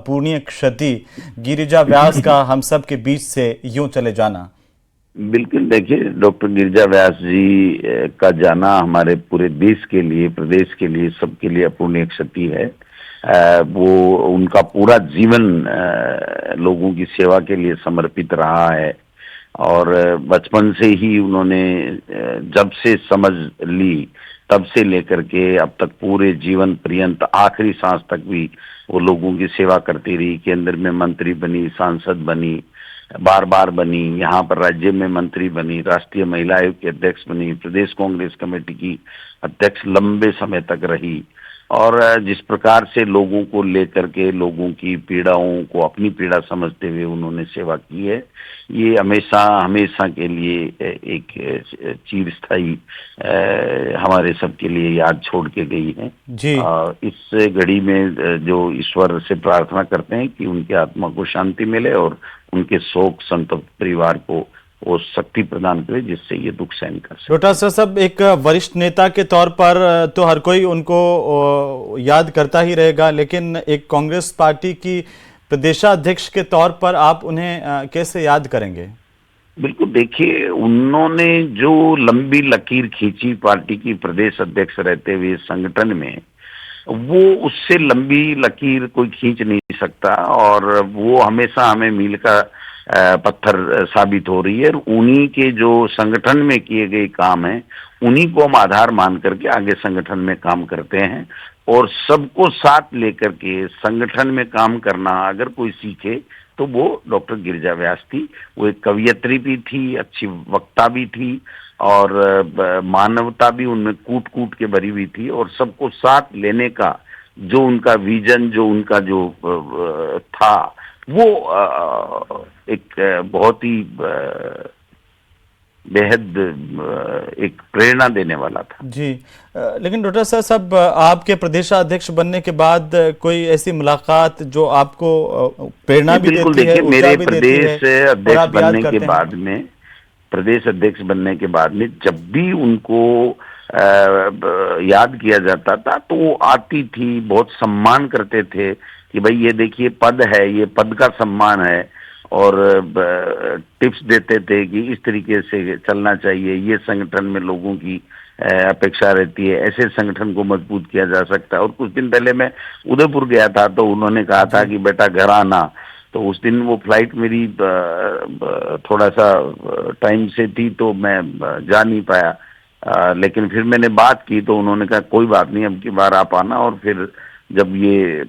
अपूरणीय क्षति, गिरिजा व्यास का हम सब के बीच से यूं चले जाना? बिल्कुल, देखिए डॉक्टर गिरिजा व्यास जी का जाना हमारे पूरे देश के लिए, प्रदेश के लिए, सबके लिए अपूरणीय क्षति है। वो उनका पूरा जीवन लोगों की सेवा के लिए समर्पित रहा है और बचपन से ही उन्होंने जब से समझ ली तब से लेकर के अब तक पूरे जीवन पर्यंत आखिरी सांस तक भी वो लोगों की सेवा करती रही। केंद्र में मंत्री बनी, सांसद बनी, बार बार बनी, यहाँ पर राज्य में मंत्री बनी, राष्ट्रीय महिला आयोग की अध्यक्ष बनी, प्रदेश कांग्रेस कमेटी की अध्यक्ष लंबे समय तक रही और जिस प्रकार से लोगों को लेकर के लोगों की पीड़ाओं को अपनी पीड़ा समझते हुए उन्होंने सेवा की है, ये हमेशा हमेशा के लिए एक चिरस्थायी हमारे सबके लिए याद छोड़ के गई है जी। इस घड़ी में जो ईश्वर से प्रार्थना करते हैं कि उनकी आत्मा को शांति मिले और उनके शोक संतप्त परिवार को वो शक्ति प्रदान करे जिससे ये दुख सहन कर सके। डॉक्टर साहब, एक वरिष्ठ नेता के तौर पर तो हर कोई उनको याद करता ही रहेगा, लेकिन एक कांग्रेस पार्टी की प्रदेशाध्यक्ष के तौर पर आप उन्हें कैसे याद करेंगे? बिल्कुल, देखिए उन्होंने जो लंबी लकीर खींची पार्टी की प्रदेश अध्यक्ष रहते हुए संगठन में, वो उससे लंबी लकीर कोई खींच नहीं सकता और वो हमेशा हमें मील का पत्थर साबित हो रही है। उन्हीं के जो संगठन में किए गए काम हैं उन्हीं को हम आधार मान करके आगे संगठन में काम करते हैं और सबको साथ लेकर के संगठन में काम करना अगर कोई सीखे तो वो डॉक्टर गिरिजा व्यास थी। वो एक कवयित्री भी थी, अच्छी वक्ता भी थी और मानवता भी उनमें कूट कूट के भरी हुई थी और सबको साथ लेने का जो उनका विजन, जो उनका जो था, वो एक बहुत ही बेहद एक प्रेरणा देने वाला था। जी, लेकिन डॉक्टर साहब, आपके प्रदेशाध्यक्ष बनने के बाद कोई ऐसी मुलाकात जो आपको प्रेरणा भी देती है, मेरे प्रदेश अध्यक्ष बनने के बाद में, प्रदेश अध्यक्ष बनने के बाद में जब भी उनको याद किया जाता था तो वो आती थी, बहुत सम्मान करते थे कि भाई ये देखिए पद है, ये पद का सम्मान है और टिप्स देते थे कि इस तरीके से चलना चाहिए, ये संगठन में लोगों की अपेक्षा रहती है, ऐसे संगठन को मजबूत किया जा सकता है। और कुछ दिन पहले मैं उदयपुर गया था तो उन्होंने कहा था कि बेटा घर आना, तो उस दिन वो फ्लाइट मेरी थोड़ा सा टाइम से थी तो मैं जा नहीं पाया, लेकिन फिर मैंने बात की तो उन्होंने कहा कोई बात नहीं, अब की बार आप आना। और फिर जब ये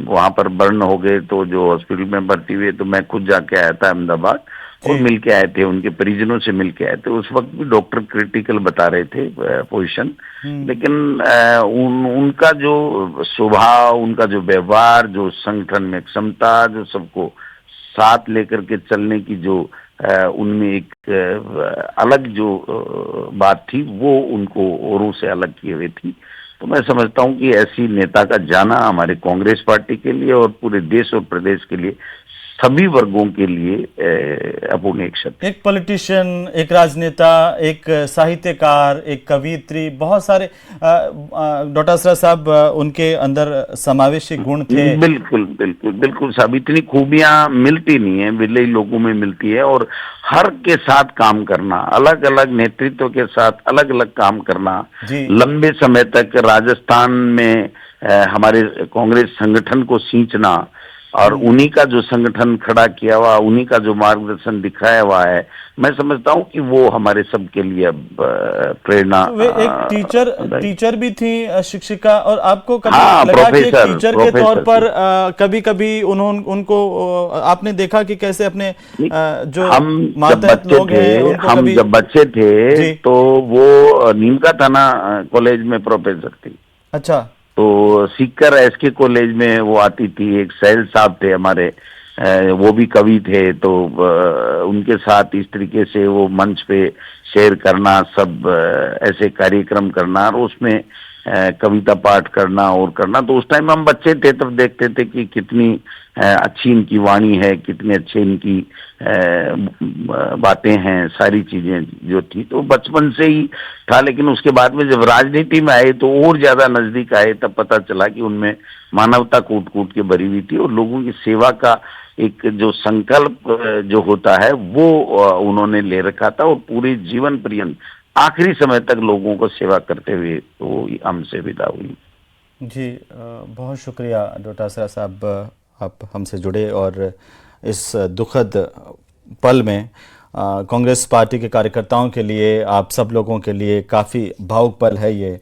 वहाँ पर बर्न हो गए तो जो हॉस्पिटल में भर्ती हुए तो मैं खुद जाके आया था अहमदाबाद और मिल के आए थे, उनके परिजनों से मिल के आए थे। उस वक्त भी डॉक्टर क्रिटिकल बता रहे थे पोजीशन, लेकिन उनका जो स्वभाव, उनका जो व्यवहार, जो संगठन में क्षमता, जो सबको साथ लेकर के चलने की जो उनमें एक अलग जो बात थी, वो उनको औरों से अलग किए हुए थी। तो मैं समझता हूं कि ऐसी नेता का जाना हमारे कांग्रेस पार्टी के लिए और पूरे देश और प्रदेश के लिए, सभी वर्गों के लिए अपूरणीय क्षति। एक पॉलिटिशियन, एक राजनेता, एक साहित्यकार, एक कवियत्री, बहुत सारे डॉक्टर साहब उनके अंदर समावेशी गुण थे। बिल्कुल बिल्कुल बिल्कुल साहब, इतनी खूबियां मिलती नहीं है, बिल्ले लोगों में मिलती है और हर के साथ काम करना, अलग अलग नेतृत्व के साथ अलग अलग काम करना, लंबे समय तक राजस्थान में हमारे कांग्रेस संगठन को सींचना और उन्हीं का जो संगठन खड़ा किया हुआ, उन्हीं का जो मार्गदर्शन दिखाया हुआ है, मैं समझता हूं कि वो हमारे सबके लिए अब प्रेरणा। तो वे एक टीचर भी थी, शिक्षिका, और आपको कभी लगा कि एक टीचर के तौर पर कभी कभी उनको आपने देखा कि कैसे अपने जो मातहत लोग हैं, हम जब बच्चे थे तो वो नीम का थाना कॉलेज में प्रोफेसर थी। अच्छा। तो सीकर एसके कॉलेज में वो आती थी, एक सैल साहब थे हमारे, वो भी कवि थे, तो उनके साथ इस तरीके से वो मंच पे शेयर करना, सब ऐसे कार्यक्रम करना और उसमें कविता पाठ करना और करना। तो उस टाइम हम बच्चे थे तब देखते थे कि कितनी अच्छी इनकी वाणी है, कितनी अच्छी इनकी बातें हैं, सारी चीजें जो थी तो बचपन से ही था। लेकिन उसके बाद में जब राजनीति में आए तो और ज्यादा नजदीक आए, तब पता चला कि उनमें मानवता कूट कूट के भरी हुई थी और लोगों की सेवा का एक जो संकल्प जो होता है वो उन्होंने ले रखा था, और पूरे जीवन पर्यंत आखिरी समय तक लोगों को सेवा करते हुए तो हमसे विदा हुई। जी बहुत शुक्रिया डॉक्टर असरा साहब, आप हमसे जुड़े और इस दुखद पल में कांग्रेस पार्टी के कार्यकर्ताओं के लिए, आप सब लोगों के लिए काफ़ी भावुक पल है ये।